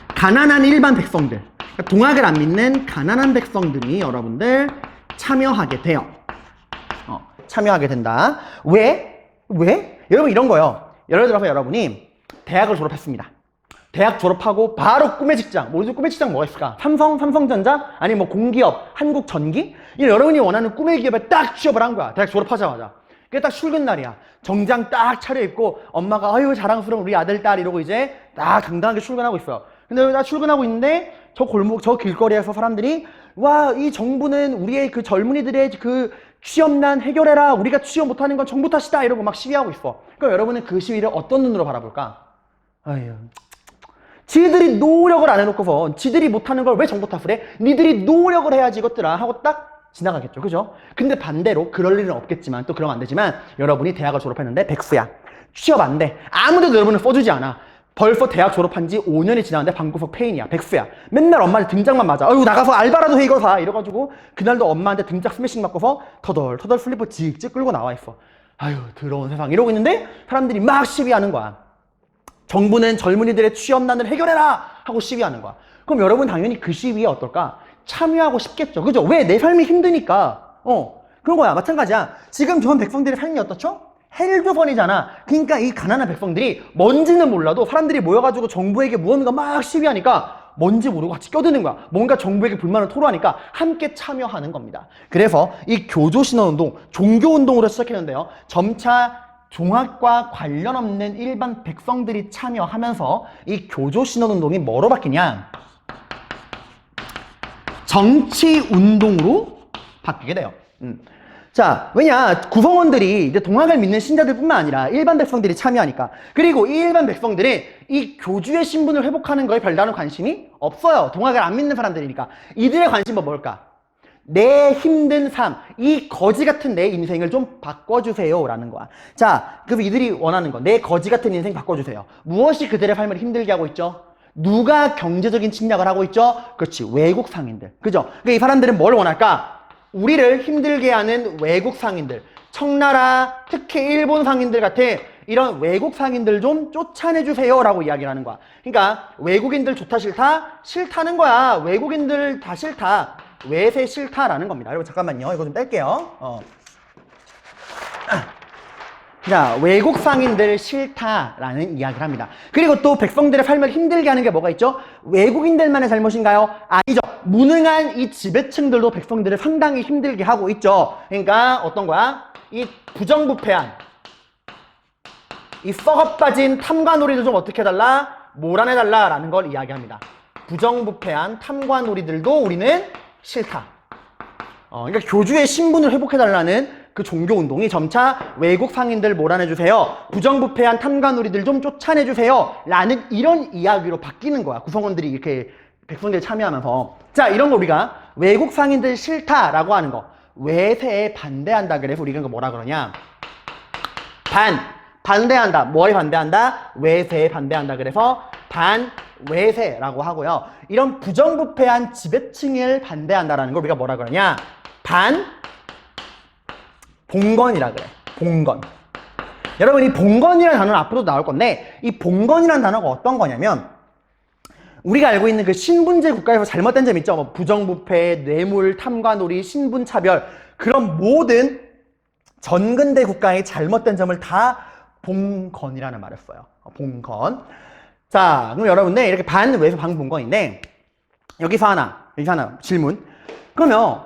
가난한 일반 백성들, 동학을 안 믿는 가난한 백성들이 여러분들 참여하게 돼요. 참여하게 된다. 왜? 여러분 이런 거요. 예를 들어서 여러분이 대학을 졸업했습니다. 대학 졸업하고 바로 꿈의 직장. 요즘 꿈의 직장 뭐가 있을까? 삼성전자? 아니 뭐 공기업, 한국전기? 여러분이 원하는 꿈의 기업에 딱 취업을 한 거야. 대학 졸업하자마자. 그게 딱 출근 날이야. 정장 딱 차려입고 엄마가 아유 자랑스러운 우리 아들 딸 이러고 이제 딱 당당하게 출근하고 있어요. 근데 여기 딱 출근하고 있는데 저 골목, 저 길거리에서 사람들이 와, 이 정부는 우리의 그 젊은이들의 그 취업난 해결해라. 우리가 취업 못하는 건 정부 탓이다. 이러고 막 시위하고 있어. 그럼 여러분은 그 시위를 어떤 눈으로 바라볼까? 아유, 지들이 노력을 안 해놓고서 지들이 못하는 걸 왜 정부 탓을 해? 니들이 노력을 해야지 이것들아 하고 딱 지나가겠죠. 그죠? 근데 반대로 그럴 일은 없겠지만 또 그러면 안 되지만 여러분이 대학을 졸업했는데 백수야. 취업 안 돼. 아무데도 여러분을 써주지 않아. 벌써 대학 졸업한 지 5년이 지났는데 방구석 폐인이야. 백수야. 맨날 엄마한테 등짝만 맞아. 아유 나가서 알바라도 해 이거 사. 이래가지고 그날도 엄마한테 등짝 스매싱 맞고서 터덜 슬리퍼 찍찍 끌고 나와 있어. 아유 더러운 세상 이러고 있는데 사람들이 막 시위하는 거야. 정부는 젊은이들의 취업난을 해결해라 하고 시위하는 거야. 그럼 여러분 당연히 그 시위에 어떨까? 참여하고 싶겠죠. 그죠? 왜? 내 삶이 힘드니까. 그런 거야. 마찬가지야. 지금 조선 백성들의 삶이 어떻죠? 헬조선이잖아. 그러니까 이 가난한 백성들이 뭔지는 몰라도 사람들이 모여가지고 정부에게 무언가 막 시위하니까 뭔지 모르고 같이 껴드는 거야. 뭔가 정부에게 불만을 토로하니까 함께 참여하는 겁니다. 그래서 이 교조신원운동, 종교운동으로 시작했는데요. 점차 종합과 관련 없는 일반 백성들이 참여하면서 이 교조신원운동이 뭐로 바뀌냐? 정치운동으로 바뀌게 돼요. 자, 왜냐? 구성원들이 이제 동학을 믿는 신자들 뿐만 아니라 일반 백성들이 참여하니까. 그리고 이 일반 백성들은 이 교주의 신분을 회복하는 거에 별다른 관심이 없어요. 동학을 안 믿는 사람들이니까. 이들의 관심은 뭘까? 내 힘든 삶, 이 거지 같은 내 인생을 좀 바꿔주세요 라는 거야. 자, 그래서 이들이 원하는 거, 내 거지 같은 인생 바꿔주세요. 무엇이 그들의 삶을 힘들게 하고 있죠? 누가 경제적인 침략을 하고 있죠? 그렇지, 외국 상인들. 그죠? 그러니까 이 사람들은 뭘 원할까? 우리를 힘들게 하는 외국 상인들, 청나라, 특히 일본 상인들 같은 이런 외국 상인들 좀 쫓아내주세요 라고 이야기를 하는 거야. 그러니까 외국인들 좋다 싫다? 싫다는 거야. 외국인들 다 싫다. 외세 싫다라는 겁니다. 여러분 잠깐만요. 이거 좀 뗄게요. 자, 외국 상인들 싫다라는 이야기를 합니다. 그리고 또 백성들의 삶을 힘들게 하는 게 뭐가 있죠? 외국인들만의 잘못인가요? 아니죠. 무능한 이 지배층들도 백성들을 상당히 힘들게 하고 있죠. 그러니까 어떤 거야? 이 부정부패한, 이 썩어빠진 탐관오리들 좀 어떻게 해달라? 몰아내달라라는 걸 이야기합니다. 부정부패한 탐관오리들도 우리는 싫다. 그러니까 교주의 신분을 회복해달라는 그 종교운동이 점차 외국 상인들 몰아내주세요. 부정부패한 탐관오리들 좀 쫓아내주세요. 라는 이런 이야기로 바뀌는 거야. 구성원들이 이렇게 백성들이 참여하면서. 자, 이런 거 우리가 외국 상인들 싫다라고 하는 거. 외세에 반대한다. 그래서 우리가 이거 뭐라 그러냐? 반대한다. 뭐에 반대한다? 외세에 반대한다. 그래서 반외세라고 하고요. 이런 부정부패한 지배층을 반대한다라는 걸 우리가 뭐라 그러냐? 봉건이라 그래. 봉건. 여러분 이 봉건이라는 단어는 앞으로도 나올 건데 이 봉건이라는 단어가 어떤 거냐면 우리가 알고 있는 그 신분제 국가에서 잘못된 점 있죠? 뭐 부정부패, 뇌물, 탐관오리, 신분차별 그런 모든 전근대 국가의 잘못된 점을 다 봉건이라는 말을 써요. 봉건. 자, 그럼 여러분들 이렇게 반외세 반봉건인데 여기서 하나 질문. 그러면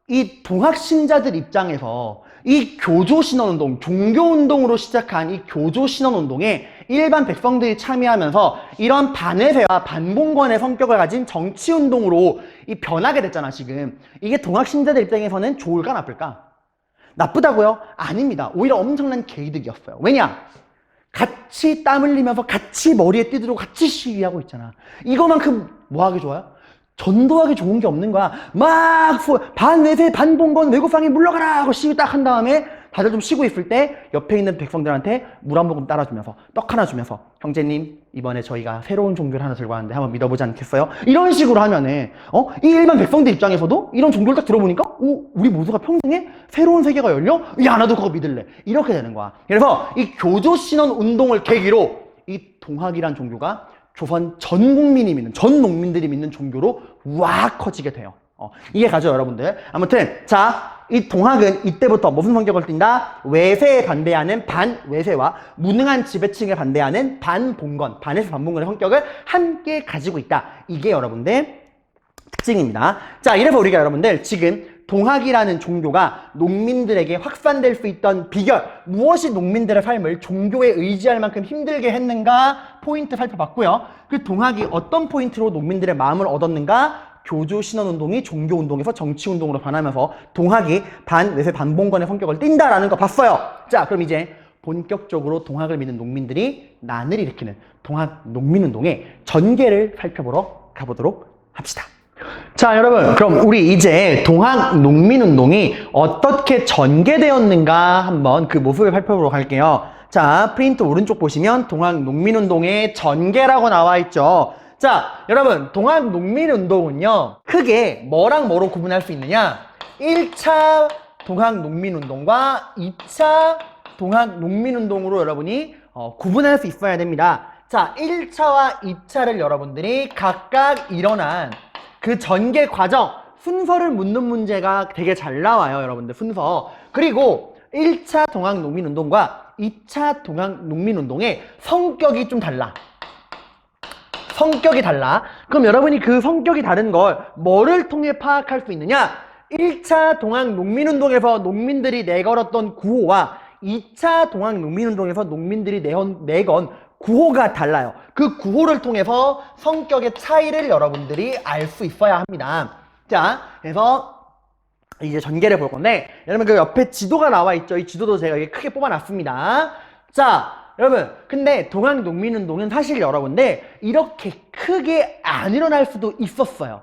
이 동학신자들 입장에서 이 교조신원운동, 종교운동으로 시작한 이 교조신원운동에 일반 백성들이 참여하면서 이런 반외세와 반봉건의 성격을 가진 정치운동으로 이 변하게 됐잖아, 지금. 이게 동학신자들 입장에서는 좋을까, 나쁠까? 나쁘다고요? 아닙니다. 오히려 엄청난 개이득이었어요. 왜냐? 같이 땀 흘리면서 같이 머리에 띠들고 같이 시위하고 있잖아. 이거만큼 뭐하기 좋아요? 전도하기 좋은 게 없는 거야. 막 반외세 반봉건 외국상인 물러가라 하고 시위 딱 한 다음에 다들 좀 쉬고 있을 때 옆에 있는 백성들한테 물 한 모금 따라주면서 떡 하나 주면서 형제님 이번에 저희가 새로운 종교를 하나 들고 왔는데 한번 믿어보지 않겠어요? 이런 식으로 하면은 이 일반 백성들 입장에서도 이런 종교를 딱 들어보니까 우리 모두가 평등해? 새로운 세계가 열려? 야 나도 그거 믿을래. 이렇게 되는 거야. 그래서 이 교조신원 운동을 계기로 이 동학이란 종교가 조선 전 국민이 믿는, 전 농민들이 믿는 종교로 와 커지게 돼요. 이게 가죠, 여러분들. 아무튼, 자, 이 동학은 이때부터 무슨 성격을 띈다? 외세에 반대하는 반외세와 무능한 지배층에 반대하는 반봉건, 반외세 반봉건의 성격을 함께 가지고 있다. 이게 여러분들 특징입니다. 자, 이래서 우리가 여러분들 지금 동학이라는 종교가 농민들에게 확산될 수 있던 비결, 무엇이 농민들의 삶을 종교에 의지할 만큼 힘들게 했는가 포인트 살펴봤고요. 그 동학이 어떤 포인트로 농민들의 마음을 얻었는가, 교조신원운동이 종교운동에서 정치운동으로 변하면서 동학이 반외세 반봉건의 성격을 띈다라는 거 봤어요. 자, 그럼 이제 본격적으로 동학을 믿는 농민들이 난을 일으키는 동학 농민운동의 전개를 살펴보러 가보도록 합시다. 자, 여러분, 그럼 우리 이제 동학 농민운동이 어떻게 전개되었는가 한번 그 모습을 살펴보도록 할게요. 자, 프린트 오른쪽 보시면 동학 농민운동의 전개라고 나와 있죠. 자, 여러분, 동학 농민운동은요 크게 뭐랑 뭐로 구분할 수 있느냐? 1차 동학 농민운동과 2차 동학 농민운동으로 여러분이 구분할 수 있어야 됩니다. 자, 1차와 2차를 여러분들이 각각 일어난 그 전개 과정, 순서를 묻는 문제가 되게 잘 나와요, 여러분들, 순서. 그리고 1차 동학농민운동과 2차 동학농민운동의 성격이 좀 달라. 성격이 달라. 그럼 여러분이 그 성격이 다른 걸 뭐를 통해 파악할 수 있느냐? 1차 동학농민운동에서 농민들이 내걸었던 구호와 2차 동학농민운동에서 농민들이 내건 구호가 달라요. 그 구호를 통해서 성격의 차이를 여러분들이 알 수 있어야 합니다. 자, 그래서 이제 전개를 볼 건데, 여러분 그 옆에 지도가 나와 있죠? 이 지도도 제가 이렇게 크게 뽑아놨습니다. 자, 여러분, 근데 동학농민운동은 사실 여러분들 이렇게 크게 안 일어날 수도 있었어요.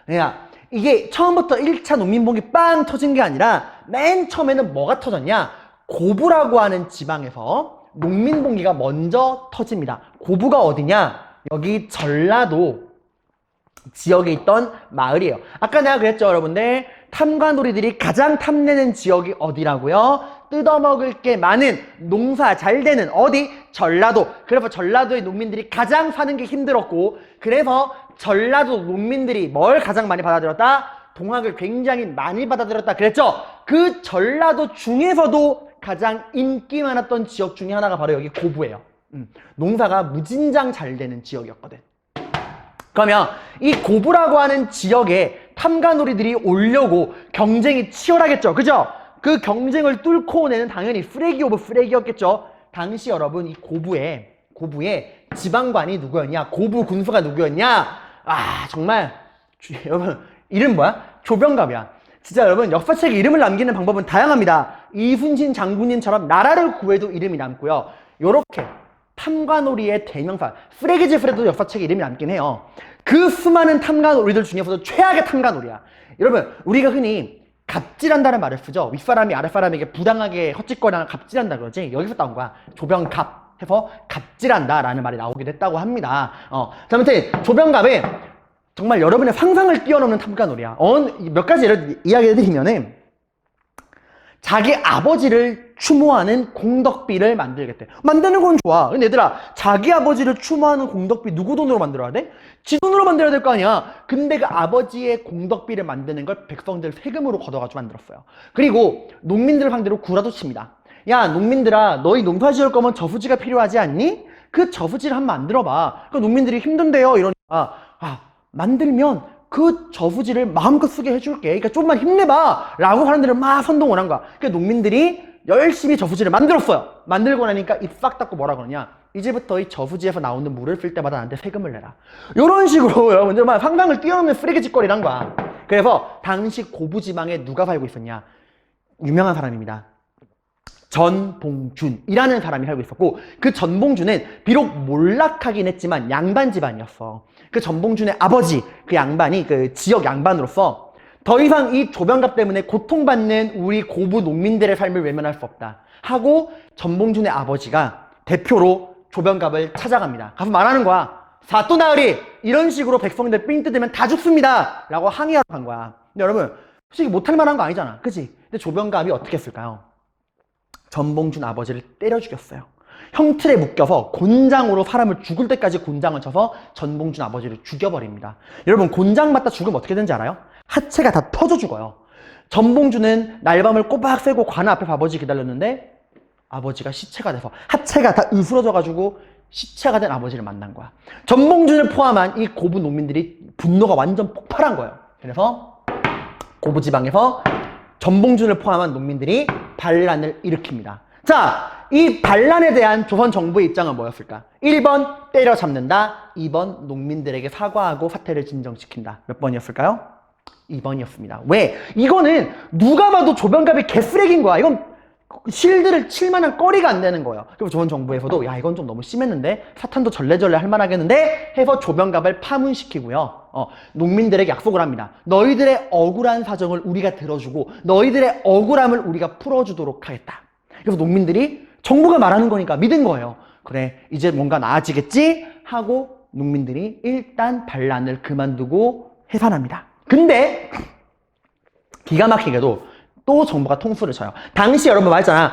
그러니까 이게 처음부터 1차 농민봉이 빵 터진 게 아니라 맨 처음에는 뭐가 터졌냐? 고부라고 하는 지방에서 농민봉기가 먼저 터집니다. 고부가 어디냐? 여기 전라도 지역에 있던 마을이에요. 아까 내가 그랬죠, 여러분들. 탐관오리들이 가장 탐내는 지역이 어디라고요? 뜯어먹을 게 많은, 농사 잘 되는 어디? 전라도. 그래서 전라도의 농민들이 가장 사는 게 힘들었고, 그래서 전라도 농민들이 뭘 가장 많이 받아들였다? 동학을 굉장히 많이 받아들였다 그랬죠? 그 전라도 중에서도 가장 인기 많았던 지역 중에 하나가 바로 여기 고부예요. 농사가 무진장 잘 되는 지역이었거든. 그러면 이 고부라고 하는 지역에 탐관오리들이 오려고 경쟁이 치열하겠죠. 그죠? 그 경쟁을 뚫고 오는 당연히 쓰레기 오브 쓰레기였겠죠. 당시 여러분 이 고부에 지방관이 누구였냐? 고부 군수가 누구였냐? 아 정말 여러분 이름 뭐야? 조병갑이야. 진짜 여러분 역사책에 이름을 남기는 방법은 다양합니다. 이순신 장군님처럼 나라를 구해도 이름이 남고요. 요렇게 탐관오리의 대명사 쓰레기지프레도 역사책에 이름이 남긴 해요. 그 수많은 탐관오리들 중에서도 최악의 탐관오리야. 여러분 우리가 흔히 갑질한다는 말을 쓰죠. 윗사람이 아랫사람에게 부당하게 헛짓거리나 갑질한다 그러지. 여기서 따온 거야. 조병갑 해서 갑질한다 라는 말이 나오기도 했다고 합니다. 자, 아무튼 조병갑은 정말 여러분의 상상을 뛰어넘는 탐관오리야. 몇 가지 예를 이야기해드리면은 자기 아버지를 추모하는 공덕비를 만들겠대. 만드는 건 좋아. 근데 얘들아, 자기 아버지를 추모하는 공덕비 누구 돈으로 만들어야 돼? 지 돈으로 만들어야 될 거 아니야. 근데 그 아버지의 공덕비를 만드는 걸 백성들 세금으로 걷어가지고 만들었어요. 그리고 농민들 상대로 구라도 칩니다. 야, 농민들아, 너희 농사 지을 거면 저수지가 필요하지 않니? 그 저수지를 한번 만들어봐. 그 농민들이 힘든데요. 이러니까 만들면 그 저수지를 마음껏 쓰게 해줄게. 그러니까 좀만 힘내봐. 라고 사람들은 막 선동을 한 거야. 그러니까 농민들이 열심히 저수지를 만들었어요. 만들고 나니까 입 싹 닫고 뭐라 그러냐. 이제부터 이 저수지에서 나오는 물을 쓸 때마다 나한테 세금을 내라. 이런 식으로 여러분들 막 상상을 뛰어넘는 쓰레기 짓거리를 한 거야. 그래서 당시 고부지방에 누가 살고 있었냐. 유명한 사람입니다. 전봉준이라는 사람이 살고 있었고, 그 전봉준은 비록 몰락하긴 했지만 양반 집안이었어. 그 전봉준의 아버지, 그 양반이 그 지역 양반으로서 더 이상 이 조병갑 때문에 고통받는 우리 고부 농민들의 삶을 외면할 수 없다 하고 전봉준의 아버지가 대표로 조병갑을 찾아갑니다. 가서 말하는 거야. 사또나으리 이런 식으로 백성들 삥 뜯으면 다 죽습니다 라고 항의하러 간 거야. 근데 여러분 솔직히 못할 만한 거 아니잖아, 그치? 근데 조병갑이 어떻게 했을까요? 전봉준 아버지를 때려 죽였어요. 형틀에 묶여서 곤장으로 사람을 죽을 때까지 곤장을 쳐서 전봉준 아버지를 죽여버립니다. 여러분 곤장 맞다 죽으면 어떻게 되는지 알아요? 하체가 다 터져 죽어요. 전봉준은 날밤을 꼬박 새고 관아 앞에 아버지 기다렸는데 아버지가 시체가 돼서 하체가 다 으스러져가지고 시체가 된 아버지를 만난 거야. 전봉준을 포함한 이 고부 농민들이 분노가 완전 폭발한 거예요. 그래서 고부 지방에서 전봉준을 포함한 농민들이 반란을 일으킵니다. 자, 이 반란에 대한 조선 정부의 입장은 뭐였을까? 1번 때려잡는다, 2번 농민들에게 사과하고 사태를 진정시킨다. 몇 번이었을까요? 2번이었습니다. 왜? 이거는 누가 봐도 조병갑이 개쓰레기인 거야. 이건 실드를 칠 만한 거리가 안 되는 거예요. 그리고 조선 정부에서도 야 이건 좀 너무 심했는데 사탄도 절레절레 할 만하겠는데 해서 조병갑을 파문시키고요. 농민들에게 약속을 합니다. 너희들의 억울한 사정을 우리가 들어주고 너희들의 억울함을 우리가 풀어주도록 하겠다. 그래서 농민들이 정부가 말하는 거니까 믿은 거예요. 그래 이제 뭔가 나아지겠지 하고 농민들이 일단 반란을 그만두고 해산합니다. 근데 기가 막히게도 또 정부가 통수를 쳐요. 당시 여러분 말했잖아.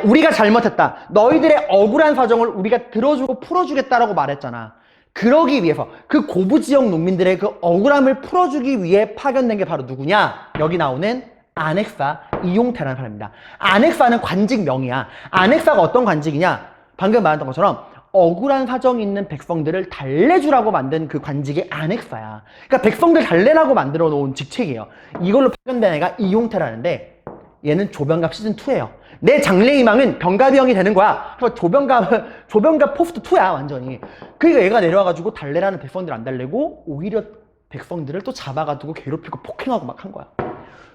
우리가 잘못했다. 너희들의 억울한 사정을 우리가 들어주고 풀어주겠다라고 말했잖아. 그러기 위해서 그 고부 지역 농민들의 그 억울함을 풀어주기 위해 파견된 게 바로 누구냐? 여기 나오는 안핵사 이용태라는 사람입니다. 안핵사는 관직명이야. 안핵사가 어떤 관직이냐? 방금 말했던 것처럼 억울한 사정이 있는 백성들을 달래주라고 만든 그 관직이 안핵사야. 그러니까 백성들 달래라고 만들어 놓은 직책이에요. 이걸로 파견된 애가 이용태라는데 얘는 조병갑 시즌2예요. 내 장래희망은 병갑이 형이 되는 거야. 그래서 조병갑 포스트2야 완전히. 그러니까 얘가 내려와가지고 달래라는 백성들 안 달래고 오히려 백성들을 또 잡아가지고 괴롭히고 폭행하고 막 한 거야.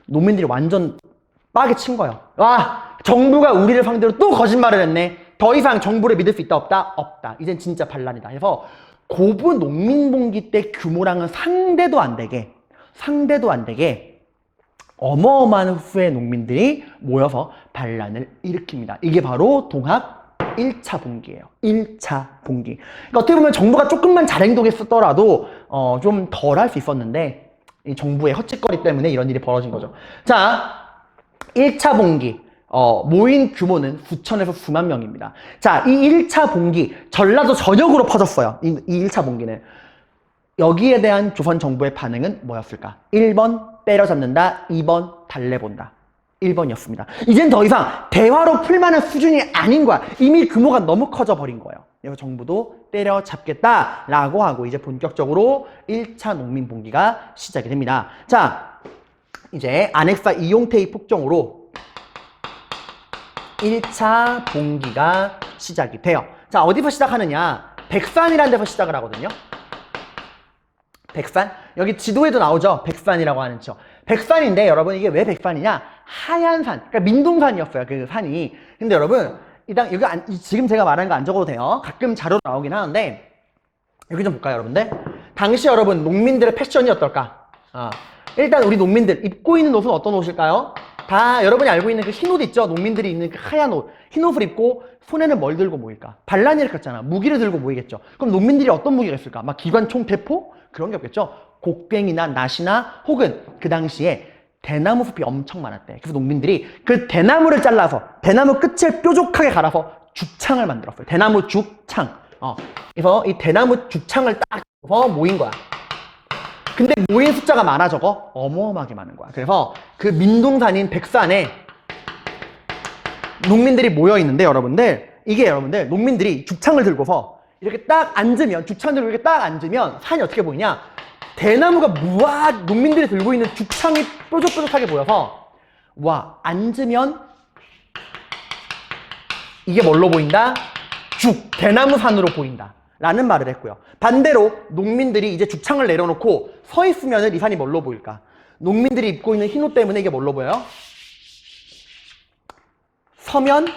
농민들이 완전 빡에 친 거예요. 와, 정부가 우리를 상대로 또 거짓말을 했네. 더 이상 정부를 믿을 수 있다 없다? 없다. 이젠 진짜 반란이다. 그래서 고부 농민봉기 때 규모랑은 상대도 안 되게 어마어마한 수의 농민들이 모여서 반란을 일으킵니다. 이게 바로 동학 1차 봉기예요. 1차 봉기. 그러니까 어떻게 보면 정부가 조금만 잘 행동했었더라도 좀 덜 할 수 있었는데 이 정부의 헛짓거리 때문에 이런 일이 벌어진 거죠. 자, 1차 봉기. 모인 규모는 수천에서 수만 명입니다. 자, 이 1차 봉기, 전라도 전역으로 퍼졌어요. 이 1차 봉기는. 여기에 대한 조선 정부의 반응은 뭐였을까? 1번 때려잡는다, 2번 달래본다. 1번이었습니다. 이젠 더 이상 대화로 풀만한 수준이 아닌 거야. 이미 규모가 너무 커져 버린 거예요. 그래서 정부도 때려잡겠다라고 하고 이제 본격적으로 1차 농민봉기가 시작이 됩니다. 자, 이제 안핵사 이용태의 폭정으로 1차 봉기가 시작이 돼요. 자, 어디서 시작하느냐? 백산이라는 데서 시작을 하거든요. 백산? 여기 지도에도 나오죠? 백산이라고 하는 죠. 백산인데 여러분 이게 왜 백산이냐? 하얀 산, 그러니까 민둥산이었어요. 그 산이. 근데 여러분 여기 지금 제가 말하는 거 안 적어도 돼요. 가끔 자료로 나오긴 하는데 여기 좀 볼까요, 여러분들? 당시 여러분 농민들의 패션이 어떨까? 일단 우리 농민들 입고 있는 옷은 어떤 옷일까요? 다 여러분이 알고 있는 그 흰 옷 있죠? 농민들이 입는 그 하얀 옷. 흰 옷을 입고 손에는 뭘 들고 모일까? 반란이 일으켰잖아. 무기를 들고 모이겠죠. 그럼 농민들이 어떤 무기가 있을까? 막 기관총, 대포? 그런 게 없겠죠. 곡괭이나 낫이나 혹은 그 당시에 대나무 숲이 엄청 많았대. 그래서 농민들이 그 대나무를 잘라서 대나무 끝을 뾰족하게 갈아서 죽창을 만들었어요. 대나무 죽창. 그래서 이 대나무 죽창을 딱 해서 모인 거야. 근데 모인 숫자가 많아 적어? 어마어마하게 많은 거야. 그래서 그 민둥산인 백산에 농민들이 모여 있는데 여러분들 이게 여러분들 농민들이 죽창을 들고서 이렇게 딱 앉으면 죽창 들고 이렇게 딱 앉으면 산이 어떻게 보이냐? 대나무가 농민들이 들고 있는 죽창이 뾰족뾰족하게 보여서 와, 앉으면 이게 뭘로 보인다? 대나무 산으로 보인다 라는 말을 했고요. 반대로 농민들이 이제 죽창을 내려놓고 서 있으면 이 산이 뭘로 보일까? 농민들이 입고 있는 흰옷 때문에 이게 뭘로 보여요? 서면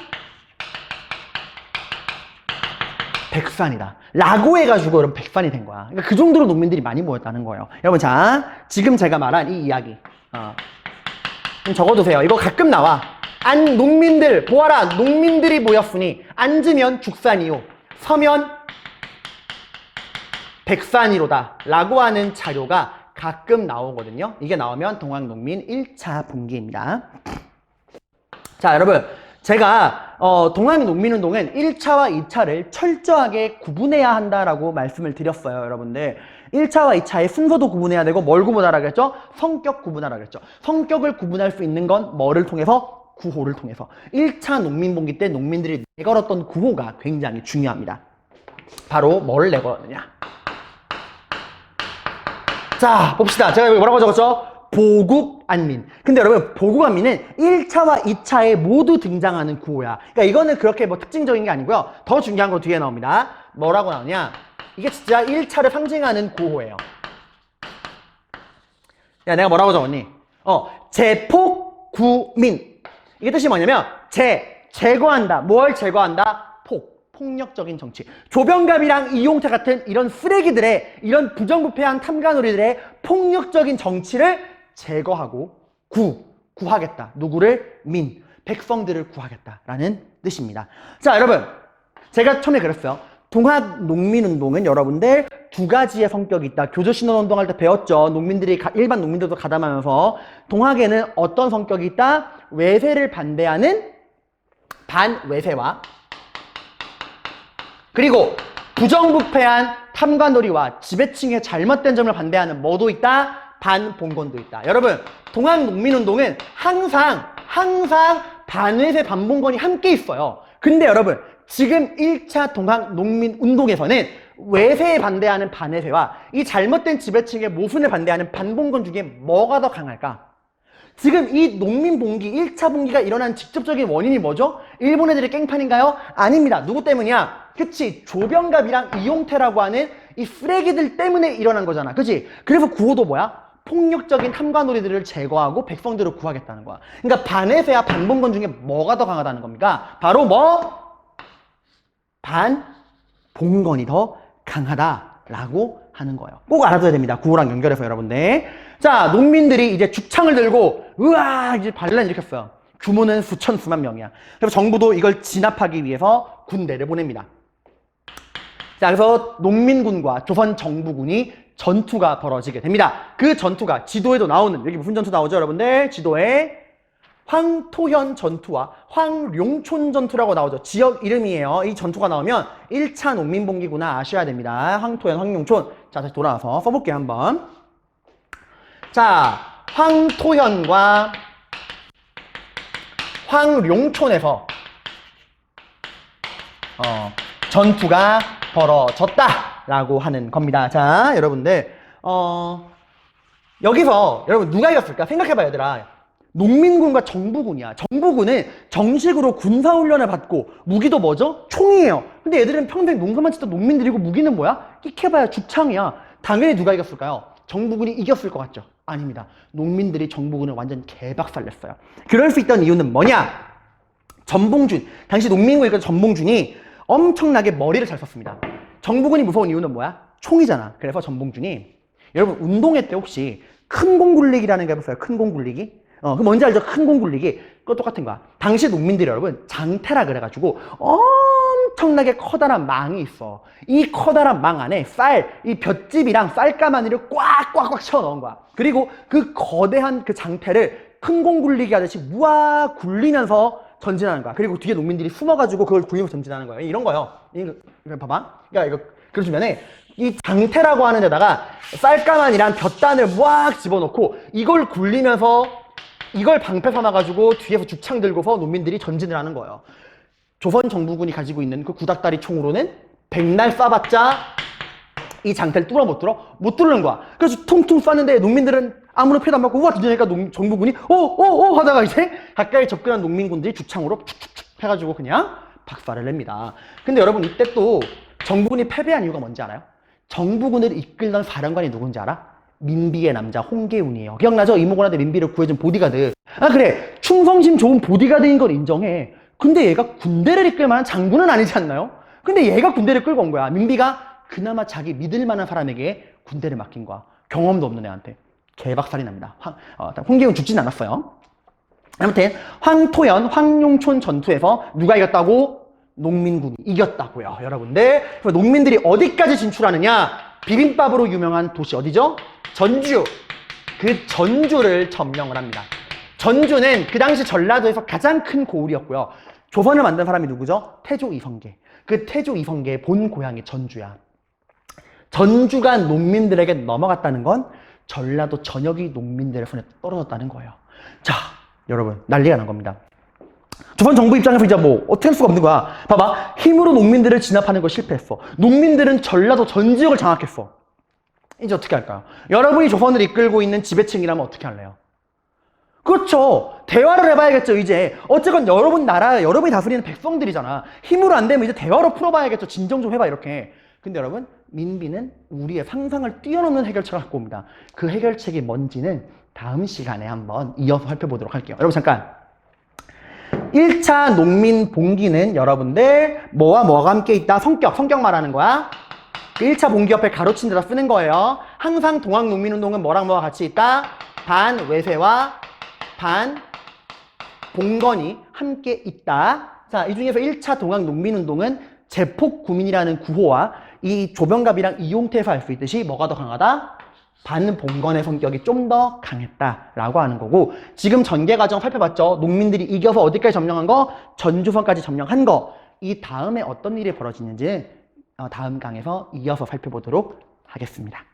백산이다 라고 해가지고 여러분 백산이 된 거야. 그러니까 그 정도로 농민들이 많이 모였다는 거예요. 여러분, 자, 지금 제가 말한 이 이야기 좀 적어두세요. 이거 가끔 나와. 농민들 보아라, 농민들이 모였으니 앉으면 죽산이요 서면 백산이로다 라고 하는 자료가 가끔 나오거든요. 이게 나오면 동학농민 1차 봉기입니다. 자, 여러분, 제가 동학농민운동은 1차와 2차를 철저하게 구분해야 한다라고 말씀을 드렸어요. 여러분들 1차와 2차의 순서도 구분해야 되고 뭘 구분하라 그랬죠? 성격 구분하라 그랬죠. 성격을 구분할 수 있는 건 뭐를 통해서? 구호를 통해서. 1차 농민봉기 때 농민들이 내걸었던 구호가 굉장히 중요합니다. 바로 뭘 내걸었느냐? 자, 봅시다. 제가 여기 뭐라고 적었죠? 보국안민. 근데 여러분, 보국안민은 1차와 2차에 모두 등장하는 구호야. 그러니까 이거는 그렇게 뭐 특징적인 게 아니고요. 더 중요한 거 뒤에 나옵니다. 뭐라고 나오냐? 이게 진짜 1차를 상징하는 구호예요. 야, 내가 뭐라고 적었니? 제폭구민. 이게 뜻이 뭐냐면 제거한다. 뭘 제거한다? 폭력적인 정치. 조병갑이랑 이용태 같은 이런 쓰레기들의, 이런 부정부패한 탐관오리들의 폭력적인 정치를 제거하고 구하겠다. 누구를? 백성들을 구하겠다라는 뜻입니다. 자, 여러분, 제가 처음에 그랬어요. 동학농민운동은 여러분들 두 가지의 성격이 있다. 교조신혼운동 할 때 배웠죠. 농민들이 일반 농민들도 가담하면서 동학에는 어떤 성격이 있다? 외세를 반대하는 반외세와 그리고 부정부패한 탐관오리와 지배층의 잘못된 점을 반대하는 뭐도 있다? 반봉건도 있다. 여러분, 동학농민운동은 항상 반외세 반봉건이 함께 있어요. 근데 여러분, 지금 1차 동학농민운동에서는 외세에 반대하는 반외세와 이 잘못된 지배층의 모순을 반대하는 반봉건 중에 뭐가 더 강할까? 지금 이 농민봉기, 1차 봉기가 일어난 직접적인 원인이 뭐죠? 일본 애들의 깽판인가요? 아닙니다. 누구 때문이야? 그치, 조병갑이랑 이용태라고 하는 이 쓰레기들 때문에 일어난 거잖아. 그치? 그래서 구호도 뭐야? 폭력적인 탐관오리들을 제거하고 백성들을 구하겠다는 거야. 그러니까 반외세와 반봉건 중에 뭐가 더 강하다는 겁니까? 바로 뭐? 반봉건이 더 강하다라고 하는 거예요. 꼭 알아둬야 됩니다. 구호랑 연결해서 여러분들. 자, 농민들이 이제 죽창을 들고 으아 이제 반란을 일으켰어요. 규모는 수천 수만 명이야. 그래서 정부도 이걸 진압하기 위해서 군대를 보냅니다. 자, 그래서 농민군과 조선 정부군이 전투가 벌어지게 됩니다. 그 전투가 지도에도 나오는, 여기 무슨 전투 나오죠 여러분들? 지도에 황토현 전투와 황룡촌 전투라고 나오죠. 지역 이름이에요. 이 전투가 나오면 1차 농민봉기구나 아셔야 됩니다. 황토현, 황룡촌. 자, 다시 돌아와서 써볼게요 한번. 자, 황토현과 황룡촌에서 전투가 벌어졌다라고 하는 겁니다. 자, 여러분들 여기서 여러분 누가 이겼을까? 생각해봐 얘들아. 농민군과 정부군이야. 정부군은 정식으로 군사훈련을 받고 무기도 뭐죠? 총이에요. 근데 얘들은 평생 농사만 짓던 농민들이고 무기는 뭐야? 끽해봐야 죽창이야. 당연히 누가 이겼을까요? 정부군이 이겼을 것 같죠? 아닙니다. 농민들이 정부군을 완전 개박살냈어요. 그럴 수 있던 이유는 뭐냐? 전봉준, 당시 농민군에 있던 전봉준이 엄청나게 머리를 잘 썼습니다. 정부군이 무서운 이유는 뭐야? 총이잖아. 그래서 전봉준이, 여러분 운동회 때 혹시 큰 공 굴리기라는 거 해보세요. 큰 공 굴리기. 그 뭔지 알죠? 큰 공 굴리기. 그거 똑같은 거야. 당시 농민들이 여러분 장태라 그래가지고 엄청나게 커다란 망이 있어. 이 커다란 망 안에 이 볏짚이랑 쌀가마니를 꽉꽉꽉 채워 넣은 거야. 그리고 그 거대한 그 장태를 큰 공 굴리기 하듯이 무아 굴리면서 전진하는 거야. 그리고 뒤에 농민들이 숨어가지고 그걸 굴리면서 전진하는 거예요. 이런 거요. 이거 봐봐. 그러니까 이거 그러시면은 이 장태라고 하는 데다가 쌀가마니랑 볏단을 무악 집어넣고 이걸 굴리면서 이걸 방패 삼아가지고 뒤에서 죽창 들고서 농민들이 전진을 하는 거예요. 조선 정부군이 가지고 있는 그 구닥다리 총으로는 백날 쏴봤자 이 장태를 뚫어 못 뚫어? 못 뚫는 거야. 그래서 퉁퉁 쐈는데 농민들은 아무런 피해도 안 받고 우와 드디어니까 정부군이 오오오 하다가 이제 가까이 접근한 농민군들이 주창으로 축축축 해가지고 그냥 박살을 냅니다. 근데 여러분 이때 또 정부군이 패배한 이유가 뭔지 알아요? 정부군을 이끌던 사령관이 누군지 알아? 민비의 남자 홍계운이에요. 기억나죠? 이모군한테 민비를 구해준 보디가드. 아 그래, 충성심 좋은 보디가드인 걸 인정해. 근데 얘가 군대를 이끌 만한 장군은 아니지 않나요? 근데 얘가 군대를 끌고 온 거야. 민비가 그나마 자기 믿을 만한 사람에게 군대를 맡긴 거야. 경험도 없는 애한테. 개박살이 납니다. 홍계운 죽진 않았어요. 아무튼 황토현, 황룡촌 전투에서 누가 이겼다고? 농민군이 이겼다고요. 여러분들, 농민들이 어디까지 진출하느냐? 비빔밥으로 유명한 도시 어디죠? 전주. 그 전주를 점령을 합니다. 전주는 그 당시 전라도에서 가장 큰 고을이었고요. 조선을 만든 사람이 누구죠? 태조 이성계. 그 태조 이성계의 본 고향이 전주야. 전주가 농민들에게 넘어갔다는 건 전라도 전역이 농민들의 손에 떨어졌다는 거예요. 자, 여러분 난리가 난 겁니다. 조선 정부 입장에서 이제 뭐 어떻게 할 수가 없는 거야. 봐봐, 힘으로 농민들을 진압하는 거 실패했어. 농민들은 전라도 전 지역을 장악했어. 이제 어떻게 할까요? 여러분이 조선을 이끌고 있는 지배층이라면 어떻게 할래요? 그렇죠. 대화를 해봐야겠죠. 이제 어쨌건 여러분 나라, 여러분이 다스리는 백성들이잖아. 힘으로 안 되면 이제 대화로 풀어봐야겠죠. 진정 좀 해봐 이렇게. 근데 여러분, 민비는 우리의 상상을 뛰어넘는 해결책을 갖고 옵니다. 그 해결책이 뭔지는 다음 시간에 한번 이어서 살펴보도록 할게요. 여러분 잠깐, 1차 농민 봉기는 여러분들 뭐와 뭐가 함께 있다? 성격 말하는 거야. 그 1차 봉기 옆에 가로친 데다 쓰는 거예요. 항상 동학농민운동은 뭐랑 뭐가 같이 있다? 반외세와 반봉건이 함께 있다. 자, 이 중에서 1차 동학농민운동은 제폭구민이라는 구호와 이 조병갑이랑 이용태에서 알 수 있듯이 뭐가 더 강하다? 반봉건의 성격이 좀 더 강했다라고 하는 거고, 지금 전개 과정 살펴봤죠? 농민들이 이겨서 어디까지 점령한 거? 전주선까지 점령한 거. 이 다음에 어떤 일이 벌어지는지 다음 강에서 이어서 살펴보도록 하겠습니다.